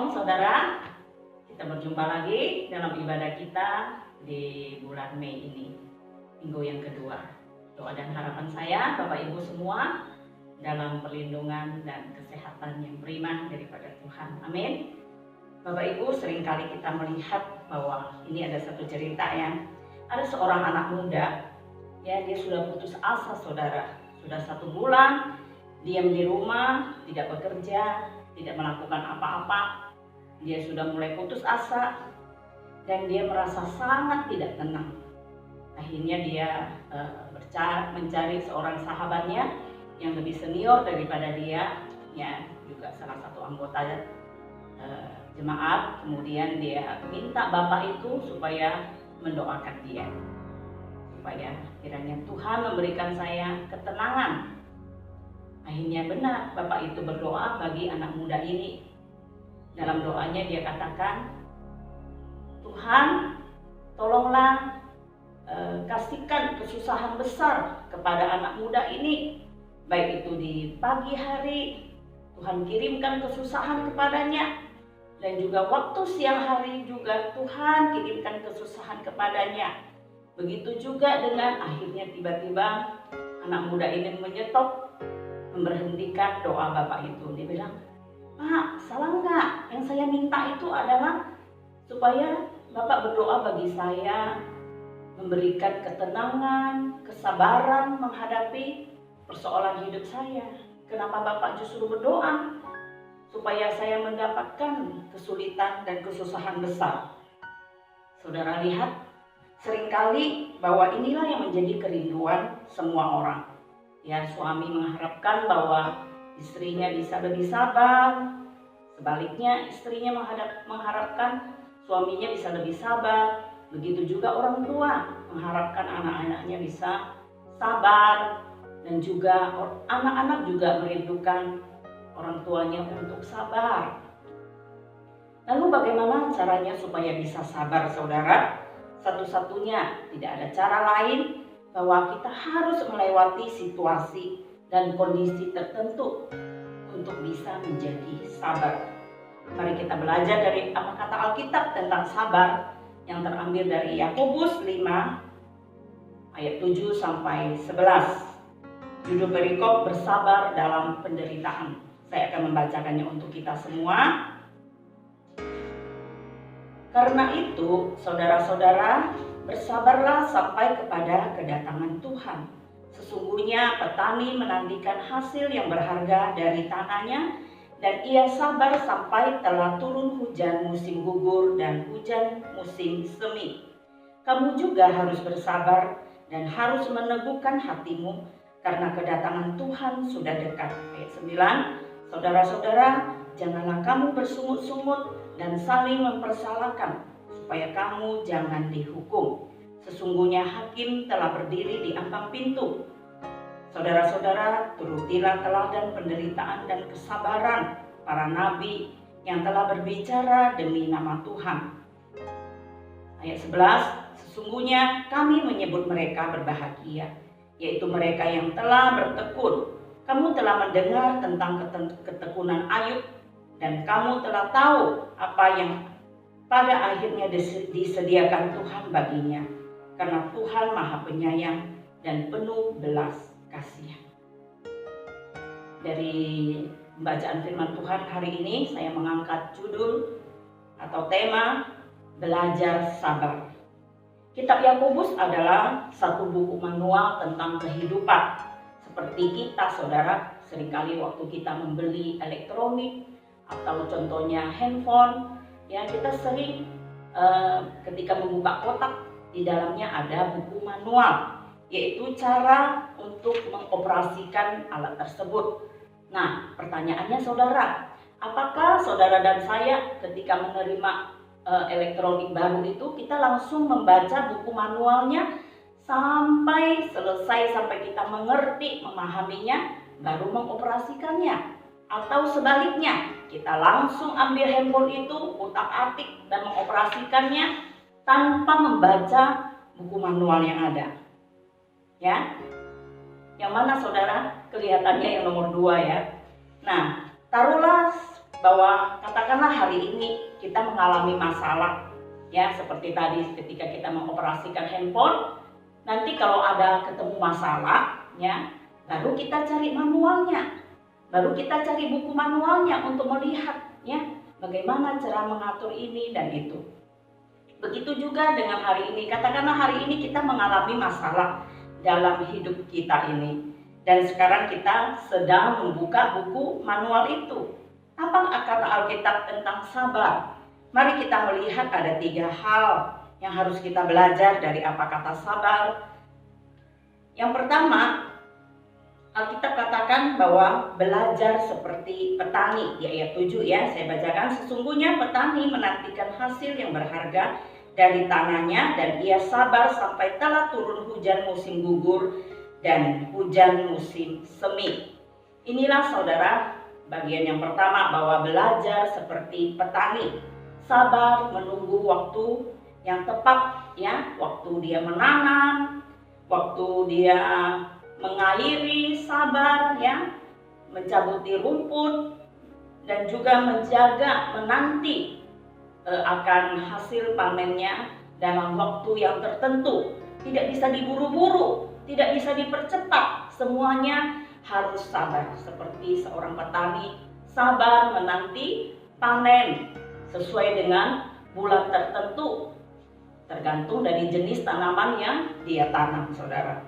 Shalom saudara, kita berjumpa lagi dalam ibadah kita di bulan Mei ini, minggu yang kedua. Doa dan harapan saya Bapak Ibu semua dalam perlindungan dan kesehatan yang prima daripada Tuhan. Amin. Bapak Ibu, seringkali kita melihat bahwa ini ada satu cerita ya. Ada seorang anak muda, ya, dia sudah putus asa saudara. Sudah 1 bulan diam di rumah, tidak bekerja, tidak melakukan apa-apa. Dia sudah mulai putus asa dan dia merasa sangat tidak tenang. Akhirnya dia mencari seorang sahabatnya yang lebih senior daripada dia, ya, juga salah satu anggota jemaat. Kemudian dia minta bapak itu supaya mendoakan dia, supaya kiranya Tuhan memberikan saya ketenangan. Akhirnya benar, bapak itu berdoa bagi anak muda ini. Dalam doanya dia katakan, Tuhan tolonglah kasihkan kesusahan besar kepada anak muda ini. Baik itu di pagi hari, Tuhan kirimkan kesusahan kepadanya. Dan juga waktu siang hari juga Tuhan kirimkan kesusahan kepadanya. Begitu juga dengan akhirnya tiba-tiba anak muda ini menyetop, memberhentikan doa bapak itu. Dia bilang, Pak, salah enggak? Yang saya minta itu adalah supaya bapak berdoa bagi saya, memberikan ketenangan, kesabaran menghadapi persoalan hidup saya. Kenapa bapak justru berdoa supaya saya mendapatkan kesulitan dan kesusahan besar? Saudara lihat, seringkali bahwa inilah yang menjadi kerinduan semua orang. Ya, suami mengharapkan bahwa istrinya bisa lebih sabar. Sebaliknya, istrinya mengharapkan suaminya bisa lebih sabar. Begitu juga orang tua mengharapkan anak-anaknya bisa sabar. Dan juga anak-anak juga merindukan orang tuanya untuk sabar. Lalu bagaimana caranya supaya bisa sabar, saudara? Satu-satunya, tidak ada cara lain bahwa kita harus melewati situasi dan kondisi tertentu untuk bisa menjadi sabar. Mari kita belajar dari apa kata Alkitab tentang sabar yang terambil dari Yakobus 5 ayat 7 sampai 11. Judul perikop bersabar dalam penderitaan. Saya akan membacakannya untuk kita semua. Karena itu, saudara-saudara, bersabarlah sampai kepada kedatangan Tuhan. Sesungguhnya petani menantikan hasil yang berharga dari tanahnya, dan ia sabar sampai telah turun hujan musim gugur dan hujan musim semi. Kamu juga harus bersabar dan harus meneguhkan hatimu, karena kedatangan Tuhan sudah dekat. Ayat 9, saudara-saudara, janganlah kamu bersungut-sungut dan saling mempersalahkan, supaya kamu jangan dihukum. Sesungguhnya hakim telah berdiri di ambang pintu. Saudara-saudara, turutilah teladan penderitaan dan kesabaran para nabi yang telah berbicara demi nama Tuhan. Ayat 11, sesungguhnya kami menyebut mereka berbahagia, yaitu mereka yang telah bertekun. Kamu telah mendengar tentang ketekunan Ayub, dan kamu telah tahu apa yang pada akhirnya disediakan Tuhan baginya, karena Tuhan Maha Penyayang dan penuh belas kasihan. Dari bacaan firman Tuhan hari ini, saya mengangkat judul atau tema belajar sabar. Kitab Yakobus adalah satu buku manual tentang kehidupan. Seperti kita, saudara, seringkali waktu kita membeli elektronik atau contohnya handphone, ya, kita sering ketika membuka kotak, di dalamnya ada buku manual, yaitu cara untuk mengoperasikan alat tersebut. Nah, pertanyaannya saudara, apakah saudara dan saya ketika menerima elektronik baru itu kita langsung membaca buku manualnya sampai selesai, sampai kita mengerti, memahaminya, baru mengoperasikannya? Atau sebaliknya, kita langsung ambil handphone itu, utak-atik dan mengoperasikannya tanpa membaca buku manual yang ada? Ya, yang mana saudara? Kelihatannya yang nomor 2 ya. Nah, taruhlah bahwa katakanlah hari ini kita mengalami masalah, ya seperti tadi ketika kita mengoperasikan handphone, nanti kalau ada ketemu masalah, ya baru kita cari manualnya, baru kita cari buku manualnya untuk melihat, ya bagaimana cara mengatur ini dan itu. Begitu juga dengan hari ini, katakanlah hari ini kita mengalami masalah dalam hidup kita ini, dan sekarang kita sedang membuka buku manual itu. Apa kata Alkitab tentang sabar? Mari kita melihat ada 3 hal yang harus kita belajar dari apa kata sabar. Yang pertama, Alkitab katakan bahwa belajar seperti petani, di ayat 7 ya, saya bacakan. Sesungguhnya petani menantikan hasil yang berharga dari tanahnya, dan ia sabar sampai telah turun hujan musim gugur dan hujan musim semi. Inilah saudara, bagian yang pertama, bahwa belajar seperti petani, sabar menunggu waktu yang tepat, ya, waktu dia menanam, waktu dia mengairi, sabar, ya, mencabuti rumput, dan juga menjaga, menanti akan hasil panennya dalam waktu yang tertentu. Tidak bisa diburu-buru, tidak bisa dipercepat, semuanya harus sabar. Seperti seorang petani sabar menanti panen sesuai dengan bulan tertentu, tergantung dari jenis tanaman yang dia tanam, saudara.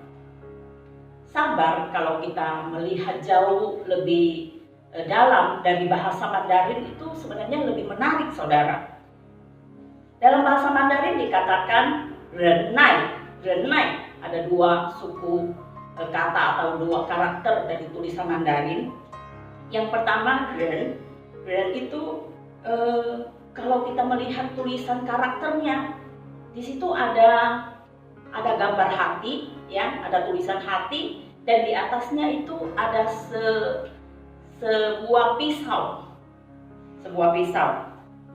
Sabar, kalau kita melihat jauh lebih dalam dari bahasa Mandarin, itu sebenarnya lebih menarik, saudara. Dalam bahasa Mandarin dikatakan renai. Renai ada 2 suku kata atau 2 karakter dari tulisan Mandarin. Yang pertama ren. Ren itu kalau kita melihat tulisan karakternya, di situ ada gambar hati, ya, ada tulisan hati, dan di atasnya itu ada sebuah pisau.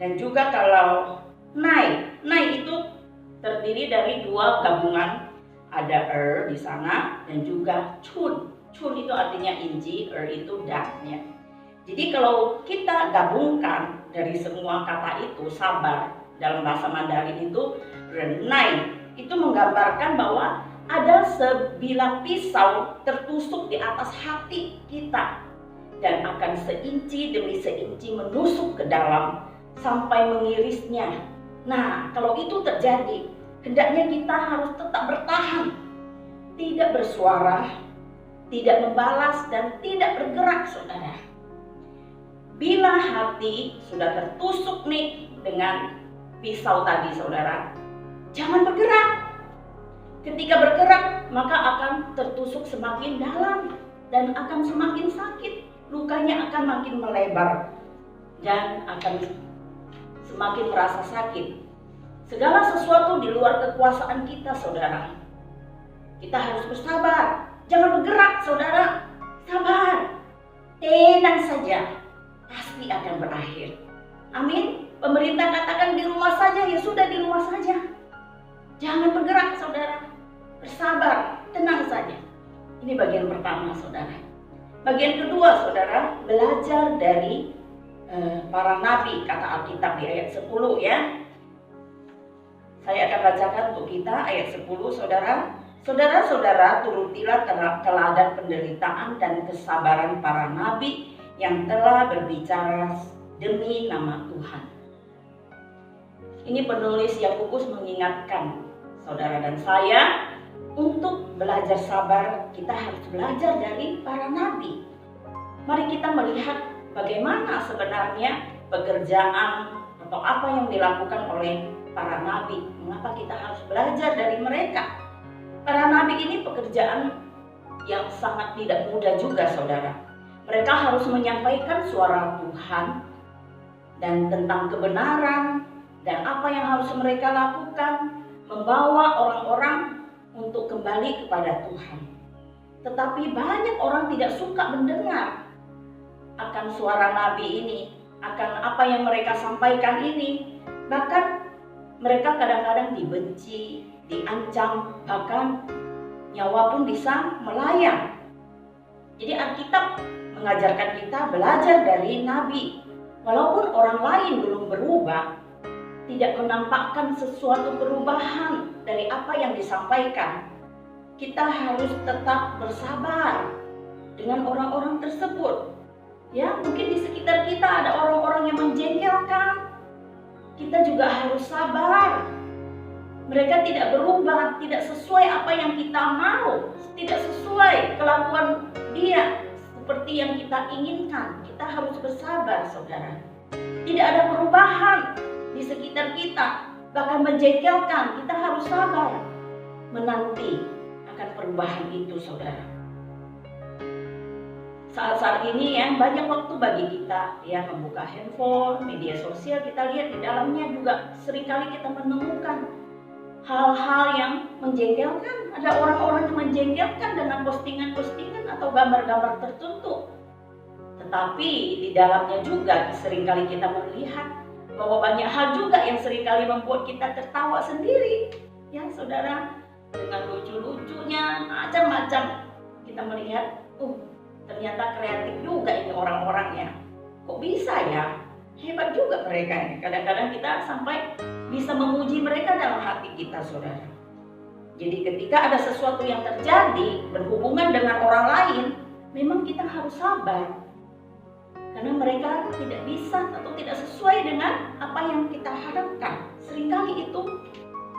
Dan juga kalau nai itu terdiri dari 2 gabungan, ada di sana, dan juga chun. Chun itu artinya inji, itu dan, ya. Jadi kalau kita gabungkan dari semua kata itu, sabar dalam bahasa Mandarin itu renai, itu menggambarkan bahwa ada sebilah pisau tertusuk di atas hati kita, dan akan seinci demi seinci menusuk ke dalam sampai mengirisnya. Nah, kalau itu terjadi, hendaknya kita harus tetap bertahan, tidak bersuara, tidak membalas, dan tidak bergerak, saudara. Bila hati sudah tertusuk nih dengan pisau tadi, saudara, jangan bergerak. Ketika bergerak, maka akan tertusuk semakin dalam dan akan semakin sakit. Lukanya akan makin melebar dan akan semakin merasa sakit. Segala sesuatu di luar kekuasaan kita, saudara. Kita harus bersabar. Jangan bergerak, saudara. Sabar. Tenang saja. Pasti akan berakhir. Amin. Pemerintah katakan di rumah saja, ya sudah di rumah saja. Jangan bergerak, saudara. Bersabar. Tenang saja. Ini bagian pertama, saudara. Bagian kedua, saudara, belajar dari para nabi, kata Alkitab di ayat 10, ya. Saya akan bacakan untuk kita ayat 10, saudara. Saudara-saudara, turutilah teladan penderitaan dan kesabaran para nabi yang telah berbicara demi nama Tuhan. Ini penulis Yakobus mengingatkan saudara dan saya untuk belajar sabar. Kita harus belajar dari para nabi. Mari kita melihat bagaimana sebenarnya pekerjaan atau apa yang dilakukan oleh para nabi. Mengapa kita harus belajar dari mereka? Para nabi ini pekerjaan yang sangat tidak mudah juga, saudara. Mereka harus menyampaikan suara Tuhan dan tentang kebenaran dan apa yang harus mereka lakukan, membawa orang-orang untuk kembali kepada Tuhan. Tetapi banyak orang tidak suka mendengar akan suara nabi ini, akan apa yang mereka sampaikan ini. Bahkan mereka kadang-kadang dibenci, diancam, bahkan nyawa pun bisa melayang. Jadi Alkitab mengajarkan kita belajar dari nabi Walaupun orang lain belum berubah, tidak menampakkan sesuatu perubahan dari apa yang disampaikan, kita harus tetap bersabar dengan orang-orang tersebut. Ya, mungkin di sekitar kita ada orang-orang yang menjengkelkan. Kita juga harus sabar. Mereka tidak berubah, tidak sesuai apa yang kita mau, tidak sesuai kelakuan dia seperti yang kita inginkan. Kita harus bersabar, saudara. Tidak ada perubahan di sekitar kita, bahkan menjengkelkan. Kita harus sabar menanti akan perubahan itu, saudara. Saat-saat ini ya, banyak waktu bagi kita ya, membuka handphone, media sosial. Kita lihat di dalamnya juga seringkali kita menemukan hal-hal yang menjengkelkan. Ada orang-orang yang menjengkelkan dengan postingan-postingan atau gambar-gambar tertentu. Tetapi di dalamnya juga seringkali kita melihat bahwa banyak hal juga yang seringkali membuat kita tertawa sendiri. Ya saudara, dengan lucu-lucunya macam-macam kita melihat, ternyata kreatif juga ini orang-orangnya. Kok bisa ya? Hebat juga mereka ini. Kadang-kadang kita sampai bisa memuji mereka dalam hati kita, saudara. Jadi ketika ada sesuatu yang terjadi berhubungan dengan orang lain, memang kita harus sabar. Karena mereka tidak bisa atau tidak sesuai dengan apa yang kita harapkan. Seringkali itu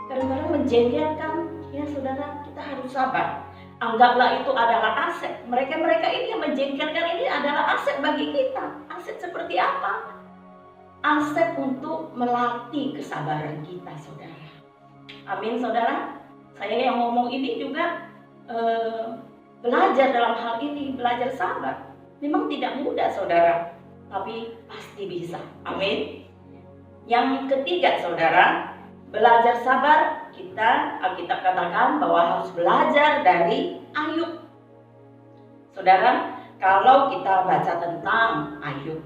kadang-kadang menjengkelkan, ya saudara, kita harus sabar. Anggaplah itu adalah aset. Mereka-mereka ini yang menjengkelkan ini adalah aset bagi kita. Aset seperti apa? Aset untuk melatih kesabaran kita, saudara. Amin, saudara. Saya yang ngomong ini juga belajar dalam hal ini, belajar sabar. Memang tidak mudah, saudara, tapi pasti bisa. Amin. Yang ketiga, saudara, belajar sabar. Kita katakan bahwa harus belajar dari Ayub. Saudara, kalau kita baca tentang Ayub,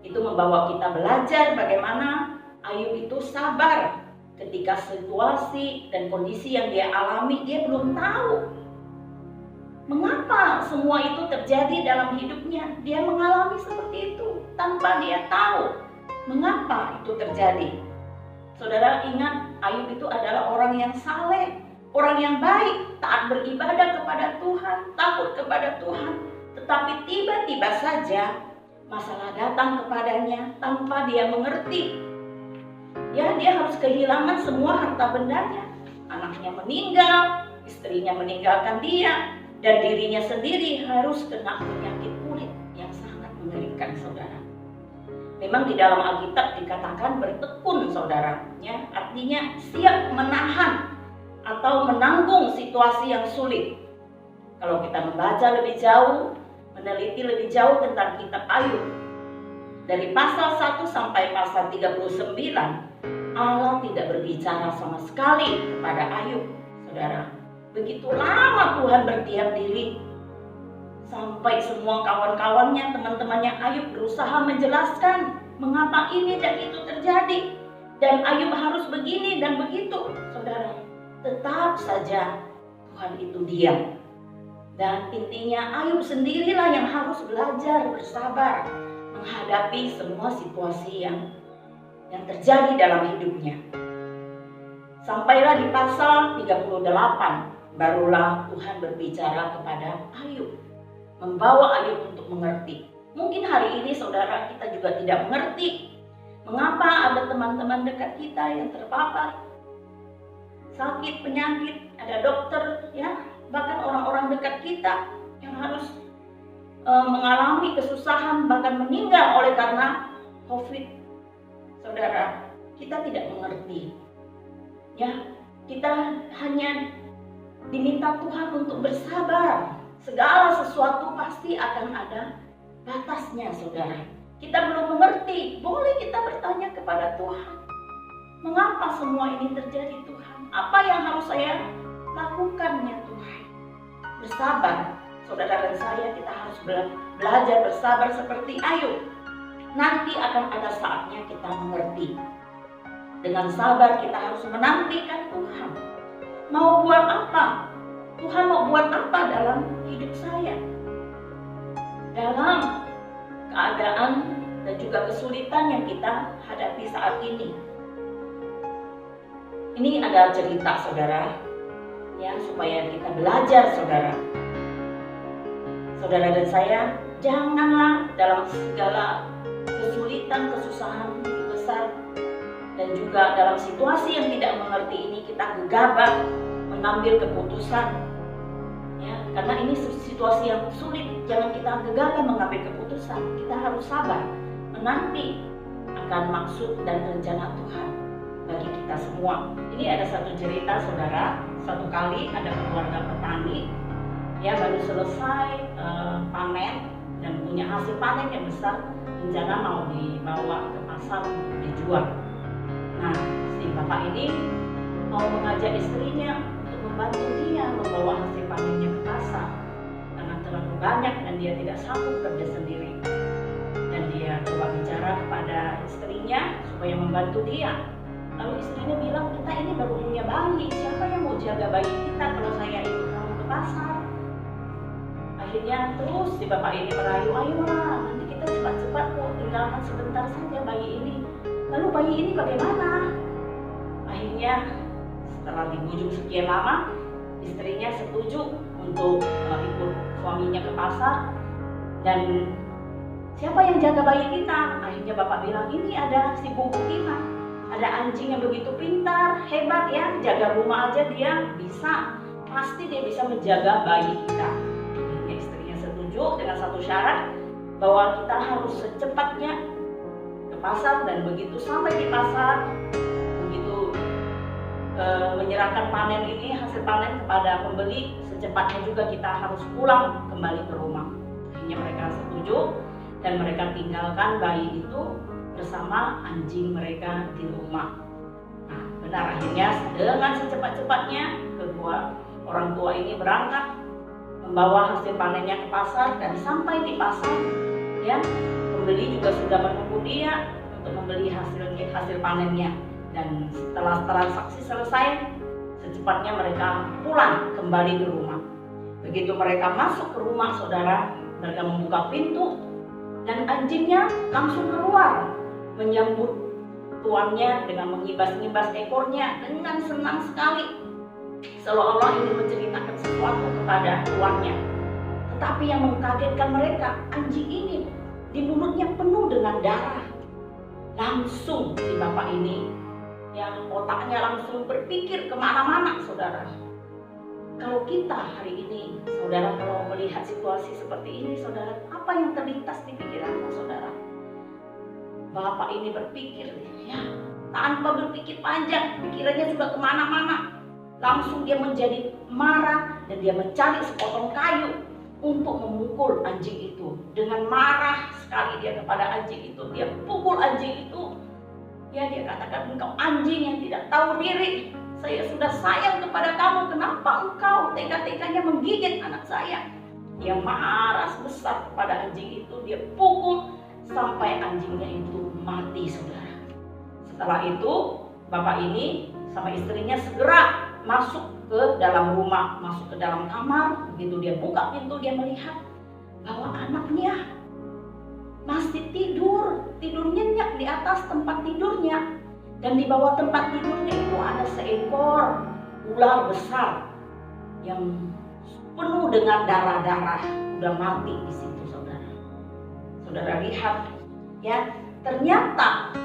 itu membawa kita belajar bagaimana Ayub itu sabar ketika situasi dan kondisi yang dia alami dia belum tahu. Mengapa semua itu terjadi dalam hidupnya? Dia mengalami seperti itu tanpa dia tahu mengapa itu terjadi. Saudara ingat, Ayub itu adalah orang yang saleh, orang yang baik, taat beribadah kepada Tuhan, takut kepada Tuhan. Tetapi tiba-tiba saja masalah datang kepadanya tanpa dia mengerti. Ya, dia harus kehilangan semua harta bendanya. Anaknya meninggal, istrinya meninggalkan dia, dan dirinya sendiri harus kena penyakit kulit yang sangat mengerikan, saudara. Memang di dalam Alkitab dikatakan bertekun, saudara, ya, artinya siap menahan atau menanggung situasi yang sulit. Kalau kita membaca lebih jauh, meneliti lebih jauh tentang kitab Ayub, dari pasal 1 sampai pasal 39, Allah tidak berbicara sama sekali kepada Ayub, saudara. Begitu lama Tuhan berdiam diri, sampai semua kawan-kawannya, teman-temannya Ayub berusaha menjelaskan mengapa ini dan itu terjadi, dan Ayub harus begini dan begitu, saudara. Tetap saja Tuhan itu diam. Dan intinya Ayub sendirilah yang harus belajar bersabar menghadapi semua situasi yang terjadi dalam hidupnya. Sampailah di pasal 38, barulah Tuhan berbicara kepada Ayub, membawa Ayub untuk mengerti. Mungkin hari ini saudara kita juga tidak mengerti mengapa ada teman-teman dekat kita yang terpapar sakit, penyakit, ada dokter, ya, bahkan orang-orang dekat kita yang harus mengalami kesusahan, bahkan meninggal oleh karena COVID. Saudara, kita tidak mengerti. Ya, kita hanya diminta Tuhan untuk bersabar. Segala sesuatu pasti akan ada batasnya, saudara. Kita belum mengerti, boleh kita bertanya kepada Tuhan. Mengapa semua ini terjadi, Tuhan? Apa yang harus saya lakukan, ya Tuhan? Bersabar, saudara dan saya, kita harus belajar bersabar seperti Ayub. Nanti akan ada saatnya kita mengerti. Dengan sabar kita harus menantikan Tuhan. Mau buat apa? Tuhan mau buat apa dalam hidup saya? Dalam keadaan dan juga kesulitan yang kita hadapi saat ini. Ini ada cerita saudara, ya, supaya kita belajar saudara. Saudara dan saya, janganlah dalam segala kesulitan, kesusahan besar, dan juga dalam situasi yang tidak mengerti ini kita gegabah mengambil keputusan, ya, karena ini situasi yang sulit. Jangan kita gegabah mengambil keputusan. Kita harus sabar menanti akan maksud dan rencana Tuhan bagi kita semua. Ini ada satu cerita saudara. Satu kali ada keluarga petani, ya, baru selesai panen dan punya hasil panen yang besar, rencana mau dibawa ke pasar untuk dijual. Nah, si bapak ini mau mengajak istrinya untuk membantu dia membawa hasil panennya ke pasar karena terlalu banyak dan dia tidak sanggup kerja sendiri. Dan dia coba bicara kepada istrinya supaya membantu dia. Lalu istrinya bilang, kita ini baru punya bayi, siapa yang mau jaga bayi kita kalau saya ikut kamu ke pasar? Akhirnya terus si bapak ini merayu, ayolah nanti kita cepat-cepat kok, tinggalkan sebentar saja bayi ini. Lalu bayi ini bagaimana? Akhirnya setelah dibujuk sekian lama, istrinya setuju untuk ikut suaminya ke pasar. Dan siapa yang jaga bayi kita? Akhirnya bapak bilang, ini ada si buku kita. Ada anjing yang begitu pintar, hebat ya, jaga rumah aja dia bisa. Pasti dia bisa menjaga bayi kita. Akhirnya istrinya setuju dengan satu syarat, bahwa kita harus secepatnya ke pasar. Dan begitu sampai di pasar, begitu menyerahkan panen ini, hasil panen kepada pembeli, secepatnya juga kita harus pulang kembali ke rumah. Akhirnya mereka setuju dan mereka tinggalkan bayi itu bersama anjing mereka di rumah. Nah, benar, akhirnya dengan secepat-cepatnya kedua orang tua ini berangkat membawa hasil panennya ke pasar. Dan sampai di pasar, ya, pembeli juga sudah menunggu dia untuk membeli hasil panennya. Dan setelah transaksi selesai, secepatnya mereka pulang kembali ke rumah. Begitu mereka masuk ke rumah saudara, mereka membuka pintu dan anjingnya langsung keluar menyambut tuannya dengan mengibas-ngibas ekornya dengan senang sekali, seolah-olah ingin menceritakan sesuatu kepada tuannya. Tetapi yang mengkagetkan mereka, anjing ini di mulutnya penuh dengan darah. Langsung si bapak ini, yang otaknya langsung berpikir kemana-mana saudara. Kalau kita hari ini, saudara, kalau melihat situasi seperti ini, saudara, apa yang terlintas di pikiranmu saudara? Bapak ini berpikir, ya, tanpa berpikir panjang, pikirannya sudah kemana-mana. Langsung dia menjadi marah dan dia mencari sepotong kayu untuk memukul anjing itu. Dengan marah sekali dia kepada anjing itu, dia pukul anjing itu. Ya, dia katakan, engkau anjing yang tidak tahu diri. Saya sudah sayang kepada kamu, kenapa engkau tega-teganya menggigit anak saya? Dia marah besar kepada anjing itu, dia pukul sampai anjingnya itu mati saudara. Setelah itu bapak ini sama istrinya segera masuk ke dalam rumah, masuk ke dalam kamar. Begitu dia buka pintu, dia melihat bahwa anaknya masih tidur nyenyak di atas tempat tidurnya. Dan di bawah tempat tidurnya itu ada seekor ular besar yang penuh dengan darah-darah, udah mati di situ saudara. Saudara lihat, ya, ternyata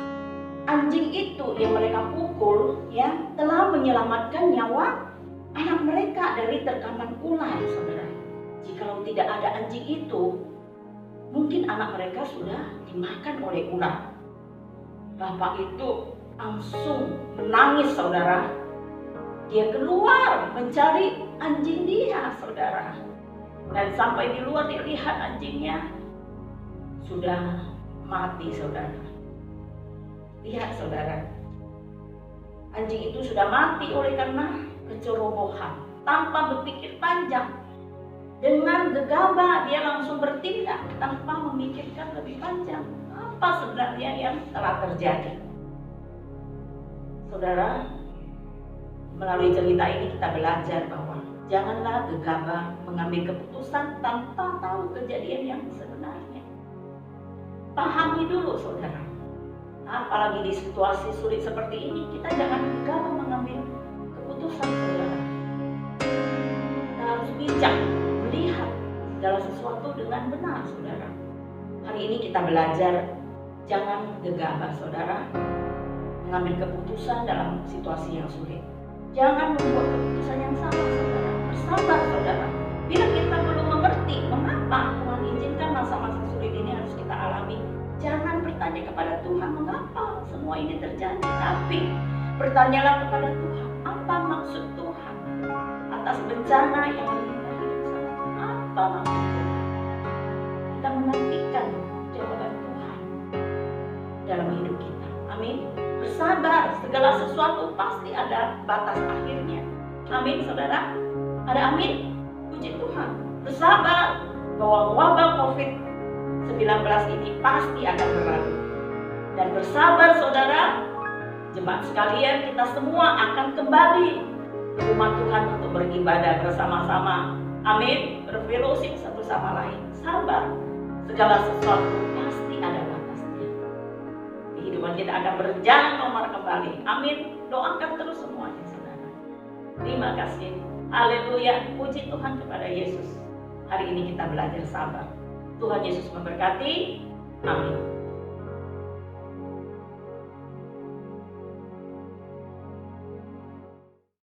anjing itu yang mereka pukul, ya, telah menyelamatkan nyawa anak mereka dari terkaman ular saudara. Jikalau tidak ada anjing itu, mungkin anak mereka sudah dimakan oleh ular. Bapak itu langsung menangis saudara. Dia keluar mencari anjing dia saudara. Dan sampai di luar dia lihat anjingnya sudah mati saudara. Lihat saudara, anjing itu sudah mati oleh karena kecerobohan. Tanpa berpikir panjang, dengan gegabah dia langsung bertindak tanpa memikirkan lebih panjang apa sebenarnya yang telah terjadi. Saudara, melalui cerita ini kita belajar bahwa janganlah gegabah mengambil keputusan tanpa tahu kejadian yang sebenarnya. Pahami dulu saudara. Apalagi di situasi sulit seperti ini, kita jangan gegabah mengambil keputusan saudara. Kita harus bijak melihat segala sesuatu dengan benar saudara. Hari ini kita belajar jangan gegabah saudara mengambil keputusan dalam situasi yang sulit. Jangan membuat keputusan yang salah saudara. Bersabar saudara. Bila kita belum mengerti mengapa Tuhan izinkan masa-masa sulit ini harus kita alami, jangan bertanya kepada Tuhan mengapa semua ini terjadi, tapi bertanyalah kepada Tuhan, apa maksud Tuhan atas bencana yang menimpa hidup saya? Apa maksud Tuhan? Kita menantikan jawaban Tuhan dalam hidup kita. Amin. Bersabar, segala sesuatu pasti ada batas akhirnya. Amin saudara. Ada amin? Puji Tuhan. Bersabar bahwa wabah COVID-19 ini pasti akan berlalu. Dan bersabar saudara, jemaat sekalian, kita semua akan kembali ke rumah Tuhan untuk beribadah bersama-sama. Amin. Berfellowship satu sama lain. Sabar. Segala sesuatu pasti ada batasnya. Kehidupan kita akan berjalan normal kembali. Amin. Doakan terus semuanya saudara. Terima kasih. Haleluya. Puji Tuhan kepada Yesus. Hari ini kita belajar sabar. Tuhan Yesus memberkati. Amin.